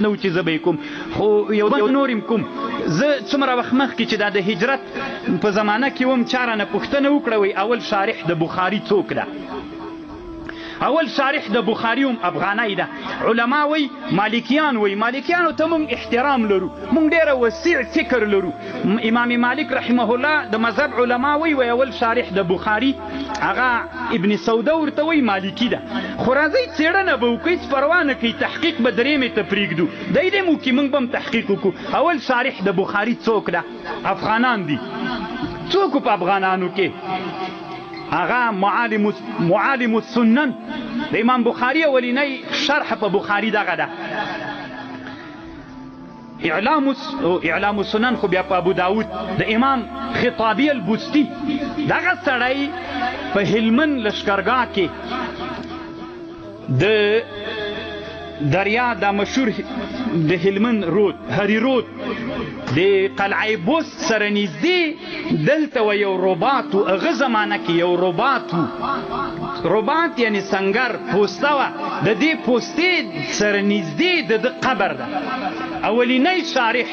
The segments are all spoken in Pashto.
نو چې زه به یې کوم خو یو نور یم کوم زه څومره وخت مخکې چې دا د هجرت په زمانه کې وم چا رانه پوښتنه وکړه وایي اول شارح د بخاري څوک ده اول شارح د بخاري هم افغانی ده علما وی مالکیان وی مالکیانو ته مونږ احترام لرو مونږ ډېره وسیع فکر لرو امام مالک رحمه الله د مذهب علما وی اول شارح د بخاري هغه ابن سوده ورته وی مالکی ده خو راځئ څېړنه به وکړئ څه پروا نه کوي تحقیق به درېیمې ته پرېږدو دی دې مو کې مونږ به هم تحقیق وکړو اول شارح د بخاري څوک ده افغانان دي څوک په افغانانو کې هغه معالم السنن د امام بخاري اولینی شرح په بخاري دغه ده اعلام السنن خو بیا په ابو داود د امام خطابی البستی دغه سړی په هلمند لشکرګاه کې د دریا دا مشهور د هلمند رود هری رود د قلعه بست سره نږدې دلته و یو رباط و هغه زمانه کې یو رباط یعنی سنگر پوسته وه د دې پوستې سره نږدې د قبر ده اولینی شارح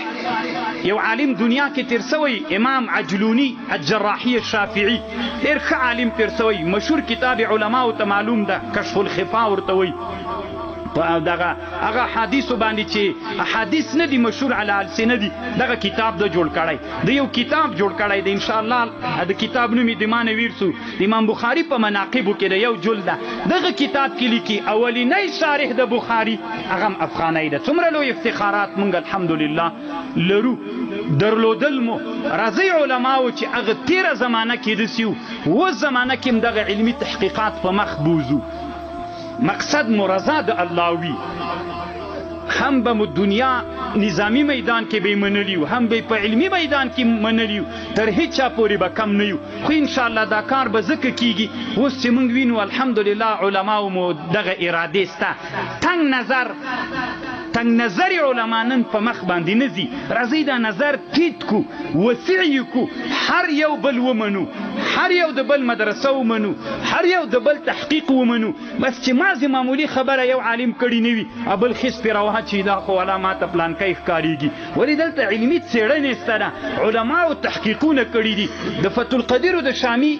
یو عالم دنیا کې تیر سوی امام عجلونی الجراحی الشافعي ډېر ښه عالم تیر سوی مشهور کتاب علماو ته معلوم ده کشف الخفا ورته وایي دغه هغه حدیثو باندې چې احادیث نه دي مشهور علی السنه دي دغه کتاب د جوړ کړی د یو کتاب جوړ کړی دی انشاءالله د کتاب نوم یې د ما نه ویرسو د امام بخاري په مناقبو کې د یو جلد ده دغه کتاب کې لیکي اولینی شارح د بخاري هغه هم افغانی ده څومره لوی افتخارات موږ الحمدلله لرو درلودل مو راځئ علماو چې هغه تیره زمانه کې داسې و اوس زمانه کې هم دغه علمي تحقیقات په مخ بوزو مقصد مرضا د الله وي هم به مو دنیا نظامی میدان کې به منلیو هم به په علمی میدان کې منلیو تر هیچا پورې به کم نه یو خو انشاءالله دا کار به ځکه کیږي اوس چې موږ وینو الحمدلله علماو مو دغه ارادې سته تنگ نظر علما نن په مخ باندې نه ځي راځئ دا نظر ټیټ کو وسیع یې کو هر یو بل ومنو هر یو د بل مدرسه ومنو هر یو د بل تحقیق ومنو بس چې مازې معمولي خبره یو عالم کړي نه وي بل خیس پرې راوهه چې دا خو والا ماته پلانکی ښکارېږي ولې دلته علمي څېړنې شته ده علماو تحقیقونه کړي دي د فتح القدیرو د شامي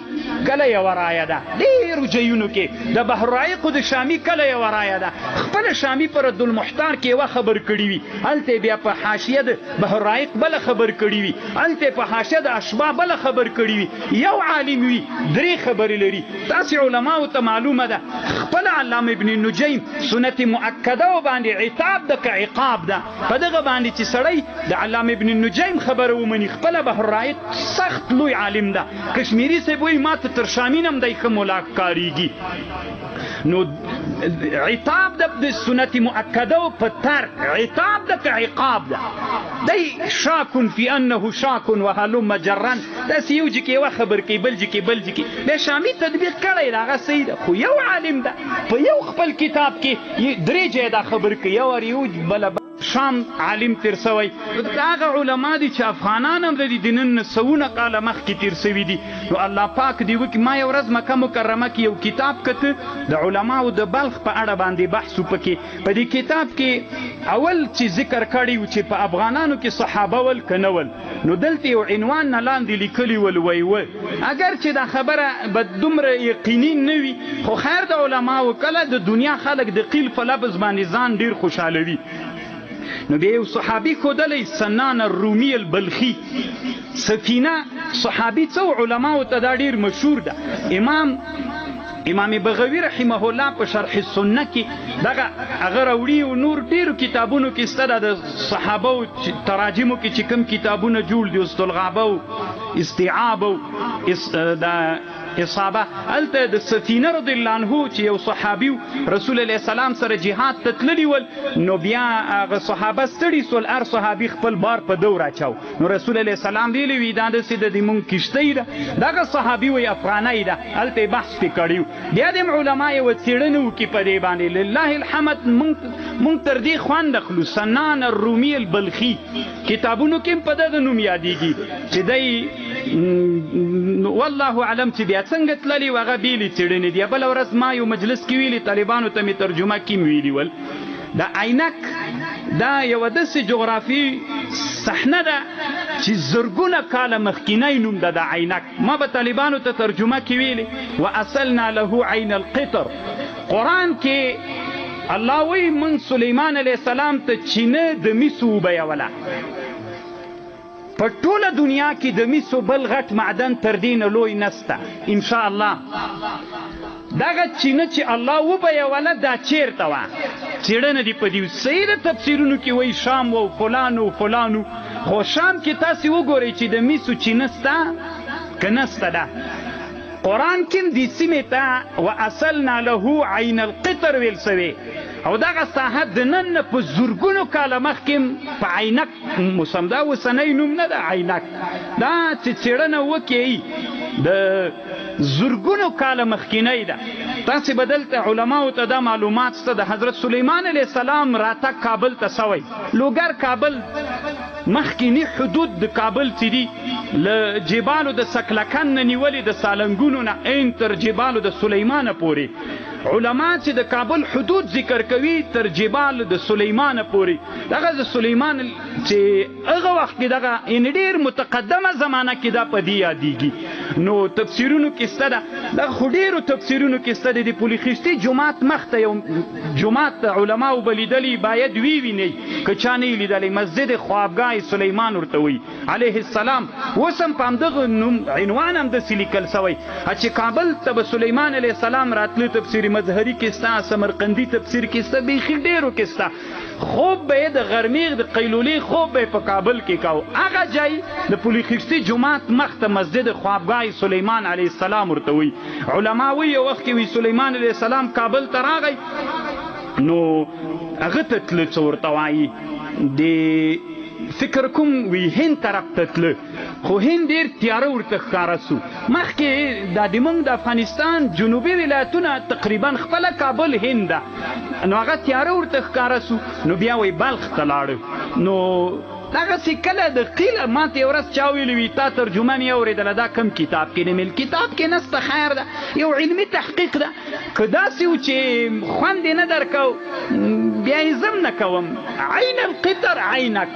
کله یوه رایه ده ډېرو ځایونو کې د بحرالرایقو د شامي کله یوه رایه ده خپله شامي په رد المحتار کې یوه خبر کړي وي هلته بیا په حاشیه د بحرالرایق بله خبر کړي وي هلته په حاشیه د اشباه بله خبر کړي وي یو عالم وي درې خبرې لري تاسې علماو ته معلومه ده خپله علامه ابن نجیم سنت مؤکده باندې عتاب ده که عقاب ده په دغه باندې چې سړی د علامه ابن نجیم خبره ومني خپله بحرالرایق سخت لوی عالم ده کشمیري صاحب وایي ما ته تر شامین هم دی ښه ملا ښکارېږي نو عتاب ده د سنت مؤکده په ترک عتاب ده که عقاب ده دی شاکن فی انه شاکن وهلم جرا داسې یو جې کې یوه خبر کوي بل جې کې بل جې کې بیا شامي تطبیق کړی ده هغه صحیح ده خو یو عالم ده په یو خپل کتاب کې درې ځایه دا خبر کوي یو اریوج بله شام عالم تیر سوی هغه علما دي چې افغانان هم د نن سوونه کاله مخکې تیر سوي دي نو الله پاک دی وکړي ما یو ورځ مکه مکرمه کې یو کتاب کته د علماو د بلخ په اړه باندې بحث وکړي په دې کتاب کې اول چې ذکر کړی و چې په افغانانو کې صحابه ول که نه ول نو دلته یو عنوان نه لاندې لیکلي ول وی اگر چې دا خبره به دومره یقیني نه وي خو خیر د علماو کله د دنیا خلک د قیل په لفظ باندې ځان ډېر خوشحالوي نو بیا یو صحابي ښودلی سنان الرومي البلخي سفینه صحابي څو علماو ته دا ډېر مشهور ده امام بغوی رحمه الله په شرح السنه کې دغه هغه راوړي او نور ډېرو کتابونو کې سته د صحابو تراجمو کې چې کوم کتابونه جوړ دي استلغابه او استیعاب او اصابه هلته د سفینه رضی الله عنه چې یو صحابي رسول الله سلام سره جهاد ته تللي ول نو بیا هغه صحابه ستړي سول هر صحابي خپل بار په دور اچاو نو رسول الله سلام ویلي وي دا داسې د مونږ کښتۍ ده دغه صحابي وایي افغانی ده هلته بحث پې کړی بیا د علما یوه څېړنه وکړي په دې باندې لله الحمد مونږ تر دې خوند اخلو سنان الرومي البلخي کتابونو کې هم په دغه نوم یادېږي چې دی والله علم چې بیا څنګه تللی و هغه بیلې څېړنې دي بله ورځ ما یو مجلس کې ویلي طالبانو ته مې ترجمه کې ویلي ول د عینک دا یوه داسې جغرافي صحنه ده چې زرګونه کاله مخکینی نوم ده د عینک. ما به طالبانو ته ترجمه کې ویلې واصلنا له عین القطر. قرآن کې الله وی من سلیمان علیه السلام ته چینه د میسو وبیوله. په ټوله دنیا کې د میسو بل غټ معدن تر دې نه لوی نسته انشاء الله. دغه چینه چې الله وبیوله دا چیرته وه؟ څېړنه دې په دې صحیح د تفسیرونو کې وایي شام و فلانو فلانو، خو شام کې تاسې وګورئ چې د میسو چینه سته که نسته ده. قرآن کې هم دې سیمې ته واصلنا له عین القطر ویل سوی او دغه ساحه د نن نه په زرګونو کاله مخکې په عینک موسم دا اوسنی نوم نه ده عینک. دا چې څېړنه وکړئ د زرګونو کاله مخکینی ده. تاسې به دلته علماو ته دا معلومات شته د حضرت سلیمان علیه السلام راتګ کابل ته سوی. لوګر کابل مخکینی حدود د کابل چې دي له جبالو د سکلکن نه نیولې د سالنګونو نه این تر جبالو د سلیمانه پورې. علما چې د کابل حدود ذکر کوي تر جبال د سلیمانه پورې. دغه د سلیمان چې هغه وخت کې دغه یعنې ډېر متقدمه زمانه کې دا په دې یادېږي. نو تفسیرونو کې شته ده، دغه خو ډېرو تفسیرونو کې شته د پولیخستي جومات مخ ته یو جومات علماو به لیدلی باید وینئ که چا نه یې لیدلی، مسجد خوابګاه سلیمان ورته وایي علیه السلام. اوس هم په همدغه نوم عنوان هم داسې لیکل سوی چې کابل ته به سلیمان علیه السلام راتله. تفسیر مظهري کې شته، سمرقندي تفسیر کې شته، بیخي ډېرو کې شته. خوب به یې د غرمې د قیلولې خوب به یې په کابل کې کاو. هغه ځای د پولیخستي جومات مخ ته مسجد خوابګاه سلیمان علیه السلام ورته وایي. علما وایي یو وخت کې وایي سلیمان علیه السلام کابل ته راغی نو هغه ته تله څه ورته وایي د فکر کوم وی هند طرف ته تله، خو هند ډېر تیاره ورته ښکاره سو. مخکې دا د موږ د افغانستان جنوبي ولایتونه تقریبا خپله کابل هند ده، نو هغه تیاره ورته ښکاره سو. نو بیا وایي بلخ ته لاړو. نو دغسې کله د قیله ما ته یو ورځ چا ویلي وي تا ترجمه مې اورېدله دا کم کتاب کې نه میل کتاب کې نسته خیر ده، یو علمي تحقیق ده. که داسې و چې خوند یې نه درکو بیا یې زم نه کوم. عین القطر عینک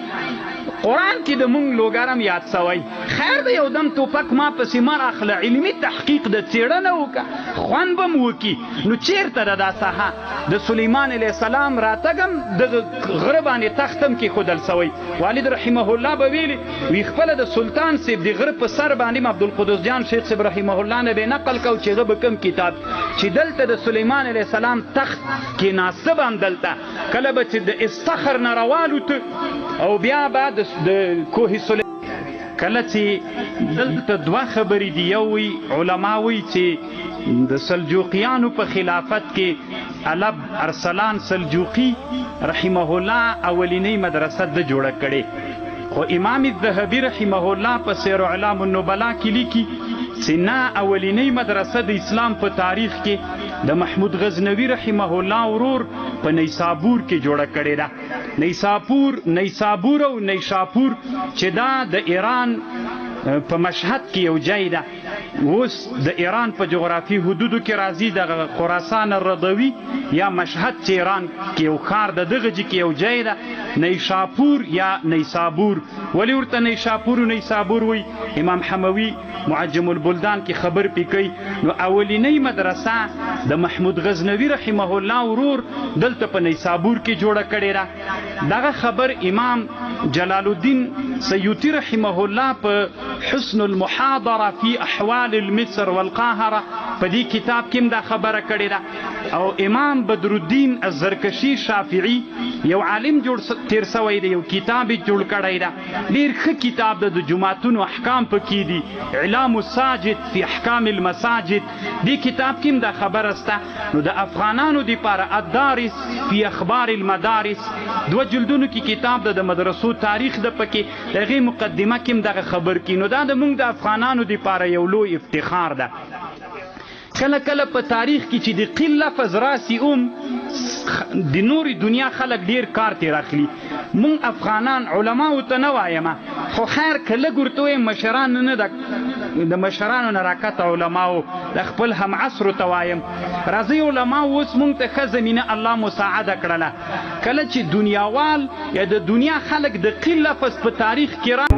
قرآن کې د مونږ لوګر هم یاد سوی. خیر د یو دم توپک ما پسې مه راخله، علمي تحقیق د څېړنه وکړه خوند به م وکړي. نو چېرته ده دا ساحه؟ د سلیمان علیه السلام راتګ هم دغه غره باندې تخت هم کېښودل سوی. والد رحمه الله به ویلي وی خپله د سلطان صاحب د غره په سر باندې عبدالقدس جان شیخ صاحب رحمه الله نه به نقل کو چې هغه به کوم کتاب چې دلته د سلیمان علیه السلام تخت کې ناصب هم دلته کله به چې د استخر نه راوالوته او بیا به د کوه سلیمان کله چې دلته دوه خبرې دي. یو وی علما وی چې د سلجوقیانو په خلافت کې علب ارسلان سلجوقي رحمه الله اولینی مدرسه د جوړه کړې، خو امام الذهبي رحمه الله په سیر اعلام النبلا کې لیکي چې نه اولینی مدرسه د اسلام په تاریخ کې د محمود غزنوي رحمه الله ورور په نیسابور کې جوړه کړې ده. نیسابور او نیشاپور چې دا د ایران په مشهد کې یو ځای ده، اوس د ایران په جغرافي حدودو کې راځي. د خراسان الرضوي یا مشهد چې ایران کې یو ښار د دغه کې یو ځای ده نیشاپور یا نیسابور. ولې ورته نیشاپور و نیسابور وی؟ امام حموي معجم البلدان کې خبر پې کوي. نو اولینی مدرسه د محمود غزنوي رحمه الله ورور دلته په نیسابور کې جوړه کړې ده. دغه خبر امام جلال الدین سیوطي رحمه الله په حسن المحاضره فی احوال المصر والقاهره په دې کتاب کې هم دا خبره کړې ده. او امام بدرالدین الزرکشي شافعي یو عالم تیر سوی دی، یو کتاب یې جوړ کړی ده، ډېر ښه کتاب ده، د جوماتونو احکام پکې دي، اعلام الساجد فی احکام المساجد. دې کتاب کې هم دا خبره شته. نو د افغانانو دپاره الدارس فی اخبار المدارس 2 جلدونو کې کتاب ده، د مدرسو تاریخ ده پکې، د هغې مقدمه کې هم دغه خبر کی. نو دا د موږ د افغانانو دپاره یو لوی افتخار ده. کله کله په تاریخ کې چې د قیل لفظ راسي د نوري دنیا خلک ډیر کار تیر اخلي. مونږ افغانان علماو ته نه وایم خو خیر که لږ ورته وایم مشران نه د مشرانو نه راکته علماو د خپل هم عصرو ته وایم راځئ علماو اوس مونږ ته ښه زمینه الله مساعده کړله. کله چې دنیاوال یا د دنیا خلک د قیل لفظ په تاریخ کې